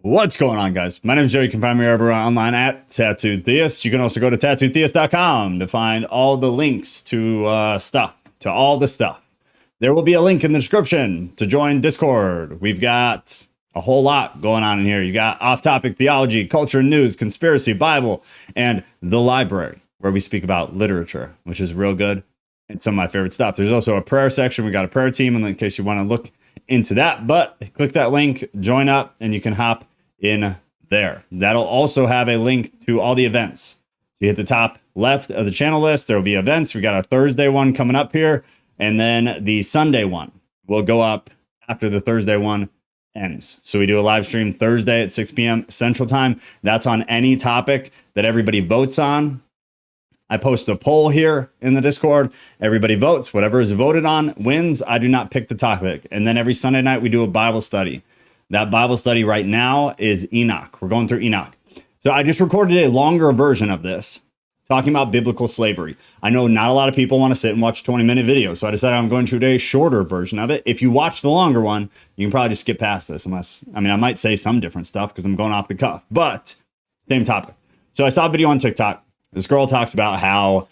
What's going on, guys? My name is Joe. You can find me everywhere online at TattooedTheist. You can also go to TattooedTheist.com to find all the links to all the stuff. There will be a link in the description to join Discord. We've got a whole lot going on in here. You got off-topic theology, culture and news, conspiracy, Bible, and the library, where we speak about literature, which is real good and some of my favorite stuff. There's also a prayer section. We got a prayer team, and in case you want to look into that, but click that link, join up, and you can hop in there. That'll also have a link to all the events. So you hit the top left of the channel list, there will be events. We got a Thursday one coming up here, and then the Sunday one will go up after the Thursday one ends. So we do a live stream Thursday at 6 p.m. Central Time. That's on any topic that everybody votes on. I post a poll here in the Discord. Everybody votes. Whatever is voted on wins. I do not pick the topic. And then every Sunday night we do a Bible study. That Bible study right now is Enoch. We're going through Enoch. So I just recorded a longer version of this, talking about biblical slavery. I know not a lot of people want to sit and watch 20-minute videos, so I decided I'm going to do a shorter version of it. If you watch the longer one, you can probably just skip past this, I might say some different stuff because I'm going off the cuff, but same topic. So I saw a video on TikTok. This girl talks about how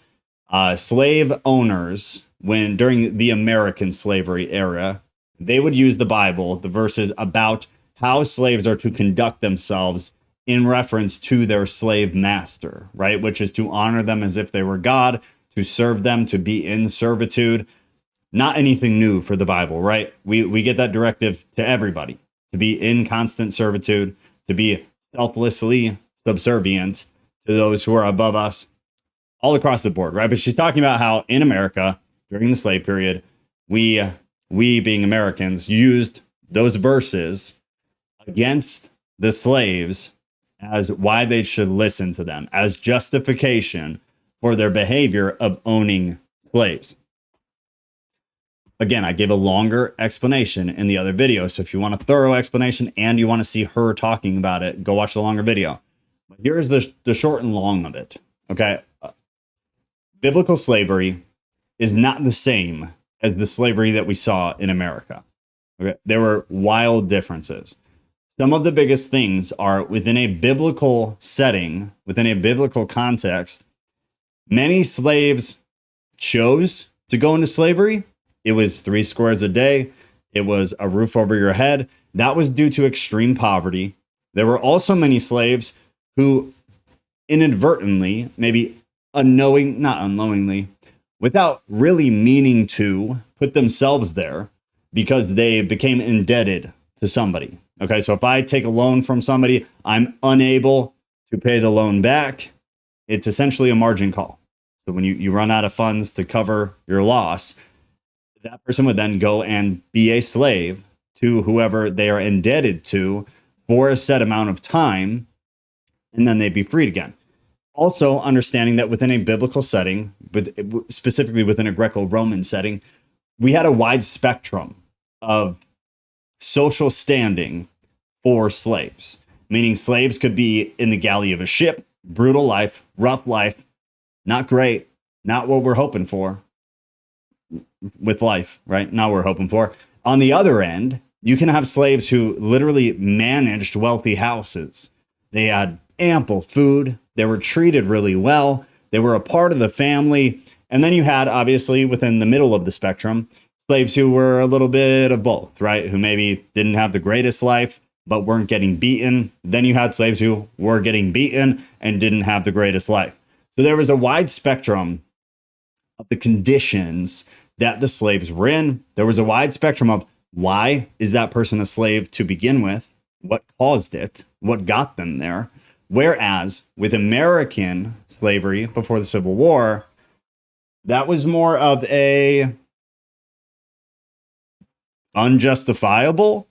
slave owners, during the American slavery era, they would use the Bible, the verses about how slaves are to conduct themselves in reference to their slave master, right? Which is to honor them as if they were God, to serve them, to be in servitude. Not anything new for the Bible, right? We get that directive to everybody, to be in constant servitude, to be selflessly subservient to those who are above us, all across the board, right? But she's talking about how in America, during the slave period, we being Americans used those verses against the slaves as why they should listen to them, as justification for their behavior of owning slaves. Again, I gave a longer explanation in the other video. So if you want a thorough explanation and you want to see her talking about it, go watch the longer video. But here's the short and long of it. Okay. Biblical slavery is not the same as the slavery that we saw in America. Okay? There were wild differences. Some of the biggest things are within a biblical setting, within a biblical context. Many slaves chose to go into slavery. It was 3 squares a day. It was a roof over your head. That was due to extreme poverty. There were also many slaves who inadvertently, maybe not unknowingly, without really meaning to, put themselves there because they became indebted to somebody. Okay, so if I take a loan from somebody, I'm unable to pay the loan back. It's essentially a margin call. So when you run out of funds to cover your loss, that person would then go and be a slave to whoever they are indebted to for a set amount of time, and then they'd be freed again. Also understanding that within a biblical setting, but specifically within a Greco-Roman setting, we had a wide spectrum of social standing for slaves, meaning slaves could be in the galley of a ship, brutal life, rough life, not great, not what we're hoping for with life, right? Not what we're hoping for. On the other end, you can have slaves who literally managed wealthy houses. They had ample food. They were treated really well. They were a part of the family. And then you had, obviously, within the middle of the spectrum, slaves who were a little bit of both, right? Who maybe didn't have the greatest life, but weren't getting beaten. Then you had slaves who were getting beaten and didn't have the greatest life. So there was a wide spectrum of the conditions that the slaves were in. There was a wide spectrum of why is that person a slave to begin with? What caused it? What got them there? Whereas with American slavery before the Civil War, that was more of a unjustifiable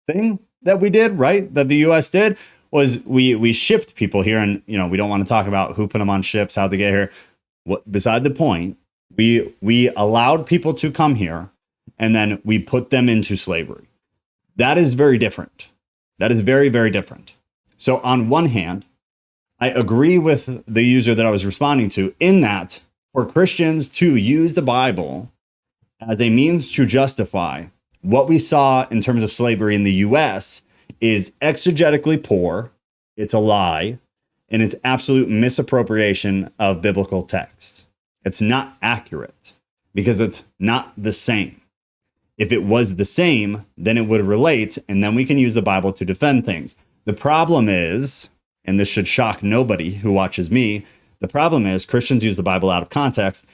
thing that we did, right? That the U.S. did was we shipped people here, and we don't want to talk about who put them on ships, how they get here. Beside the point, we allowed people to come here, and then we put them into slavery. That is very different. That is very, very different. So on one hand, I agree with the user that I was responding to in that for Christians to use the Bible as a means to justify what we saw in terms of slavery in the US is exegetically poor, it's a lie, and it's absolute misappropriation of biblical text. It's not accurate because it's not the same. If it was the same, then it would relate, and then we can use the Bible to defend things. The problem is, and this should shock nobody who watches me, the problem is Christians use the Bible out of context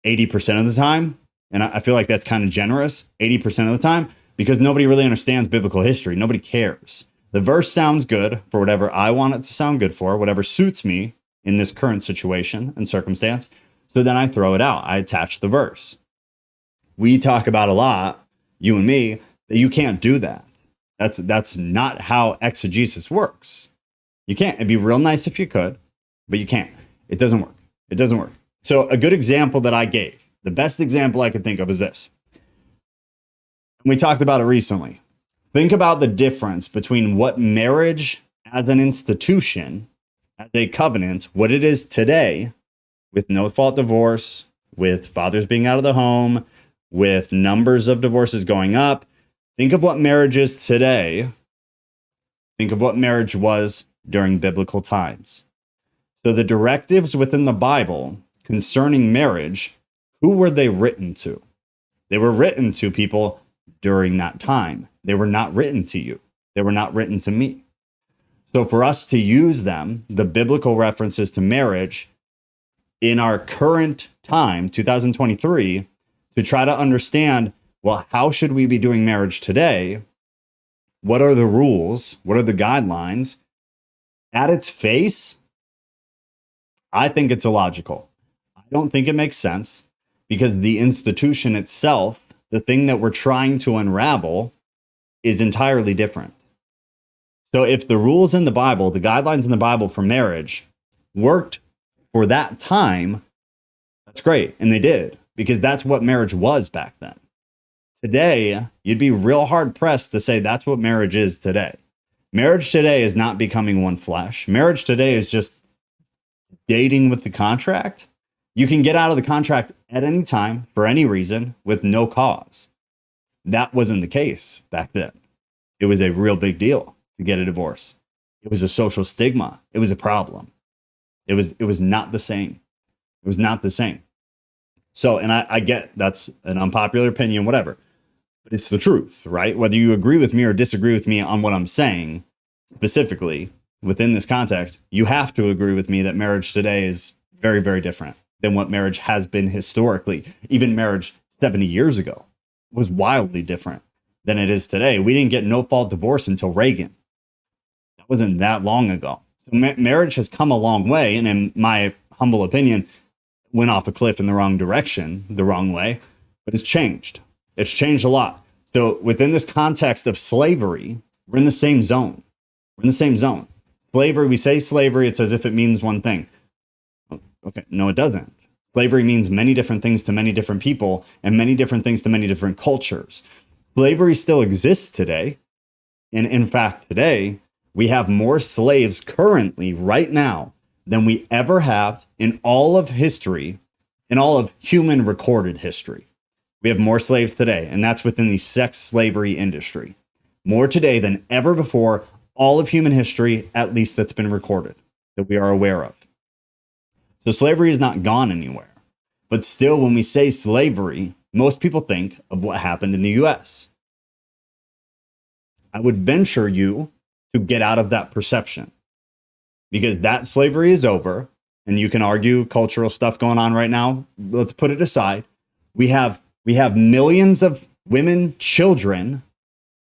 80% of the time, and I feel like that's kind of generous, 80% of the time, because nobody really understands biblical history. Nobody cares. The verse sounds good for whatever I want it to sound good for, whatever suits me in this current situation and circumstance. So then I throw it out. I attach the verse. We talk about a lot, you and me, that you can't do that. That's not how exegesis works. You can't. It'd be real nice if you could, but you can't. It doesn't work. It doesn't work. So a good example that I gave, the best example I could think of is this. We talked about it recently. Think about the difference between what marriage as an institution, as a covenant, what it is today, with no-fault divorce, with fathers being out of the home, with numbers of divorces going up. Think of what marriage is today. Think of what marriage was during biblical times. So the directives within the Bible concerning marriage, who were they written to? They were written to people during that time. They were not written to you. They were not written to me. So for us to use them, the biblical references to marriage in our current time, 2023, to try to understand, well, how should we be doing marriage today? What are the rules? What are the guidelines? At its face, I think it's illogical. I don't think it makes sense because the institution itself, the thing that we're trying to unravel, is entirely different. So if the rules in the Bible, the guidelines in the Bible for marriage worked for that time, that's great. And they did, because that's what marriage was back then. Today, you'd be real hard pressed to say that's what marriage is today. Marriage today is not becoming one flesh. Marriage today is just dating with the contract. You can get out of the contract at any time for any reason with no cause. That wasn't the case back then. It was a real big deal to get a divorce. It was a social stigma. It was a problem. It was not the same. It was not the same. So, and I get that's an unpopular opinion, whatever, but it's the truth, right? Whether you agree with me or disagree with me on what I'm saying specifically within this context, you have to agree with me that marriage today is very, very different than what marriage has been historically. Even marriage 70 years ago was wildly different than it is today. We didn't get no-fault divorce until Reagan. That wasn't that long ago. So marriage has come a long way, and in my humble opinion, went off a cliff in the wrong direction, the wrong way, but it's changed. It's changed a lot. So within this context of slavery, we're in the same zone. We're in the same zone. Slavery, we say slavery, it's as if it means one thing. Okay, no, it doesn't. Slavery means many different things to many different people and many different things to many different cultures. Slavery still exists today. And in fact, today, we have more slaves currently, right now, than we ever have in all of history, in all of human recorded history. We have more slaves today, and that's within the sex slavery industry. More today than ever before, all of human history, at least that's been recorded, that we are aware of. So slavery is not gone anywhere. But still, when we say slavery, most people think of what happened in the US. I would venture you to get out of that perception, because that slavery is over, and you can argue cultural stuff going on right now. Let's put it aside. We have millions of women, children,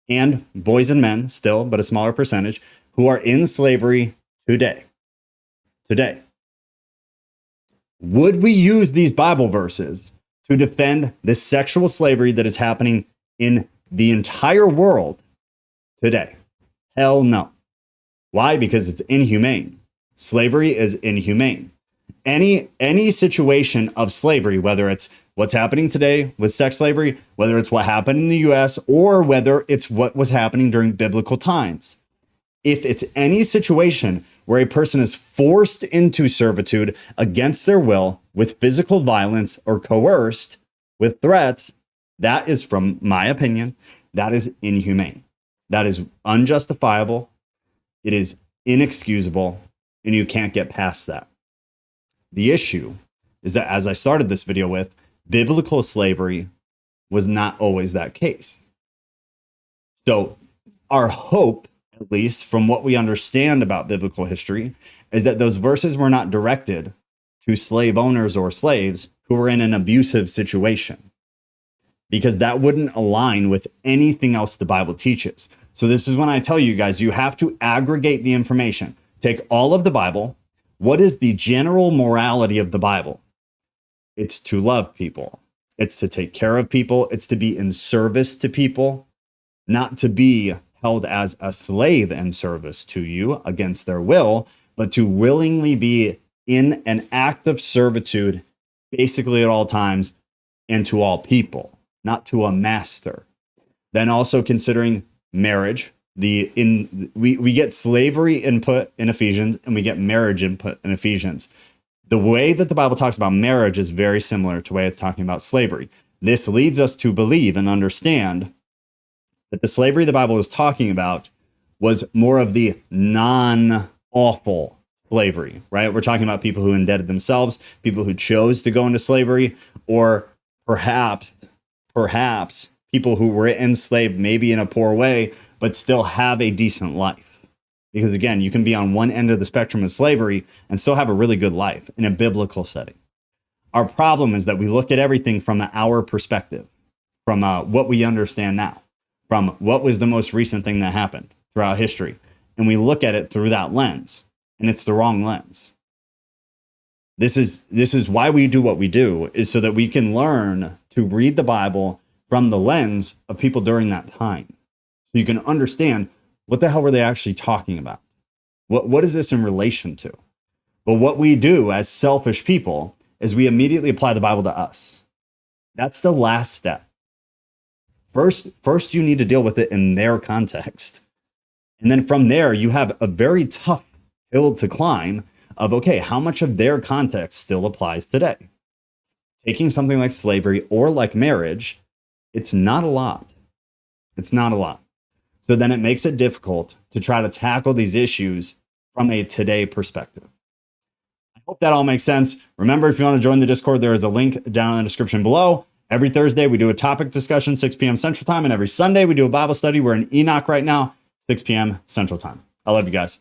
and boys and men still, but a smaller percentage, who are in slavery today. Today. Would we use these Bible verses to defend the sexual slavery that is happening in the entire world today? Hell no. Why? Because it's inhumane. Slavery is inhumane. Any situation of slavery, whether it's what's happening today with sex slavery, whether it's what happened in the US, or whether it's what was happening during biblical times. If it's any situation where a person is forced into servitude against their will with physical violence or coerced with threats, that is, from my opinion, that is inhumane. That is unjustifiable. It is inexcusable, and you can't get past that. The issue is that, as I started this video with, biblical slavery was not always that case. So our hope, at least from what we understand about biblical history, is that those verses were not directed to slave owners or slaves who were in an abusive situation, because that wouldn't align with anything else the Bible teaches. So this is when I tell you guys, you have to aggregate the information. Take all of the Bible. What is the general morality of the Bible? It's to love people. It's to take care of people. It's to be in service to people, not to be held as a slave in service to you against their will, but to willingly be in an act of servitude, basically at all times, and to all people, not to a master. Then also considering marriage. We get slavery input in Ephesians, and we get marriage input in Ephesians. The way that the Bible talks about marriage is very similar to the way it's talking about slavery. This leads us to believe and understand that the slavery the Bible is talking about was more of the non-awful slavery, right? We're talking about people who indebted themselves, people who chose to go into slavery, or perhaps people who were enslaved maybe in a poor way, but still have a decent life. Because again, you can be on one end of the spectrum of slavery and still have a really good life in a biblical setting. Our problem is that we look at everything from our perspective, from what we understand now, from what was the most recent thing that happened throughout history. And we look at it through that lens, and it's the wrong lens. This is why we do what we do, is so that we can learn to read the Bible from the lens of people during that time. So you can understand, what the hell were they actually talking about? What is this in relation to? But what we do as selfish people is we immediately apply the Bible to us. That's the last step. First, you need to deal with it in their context. And then from there, you have a very tough hill to climb of, okay, how much of their context still applies today? Taking something like slavery or like marriage, it's not a lot. It's not a lot. So then it makes it difficult to try to tackle these issues from a today perspective. I hope that all makes sense. Remember, if you want to join the Discord, there is a link down in the description below. Every Thursday, we do a topic discussion, 6 p.m. Central Time. And every Sunday, we do a Bible study. We're in Enoch right now, 6 p.m. Central Time. I love you guys.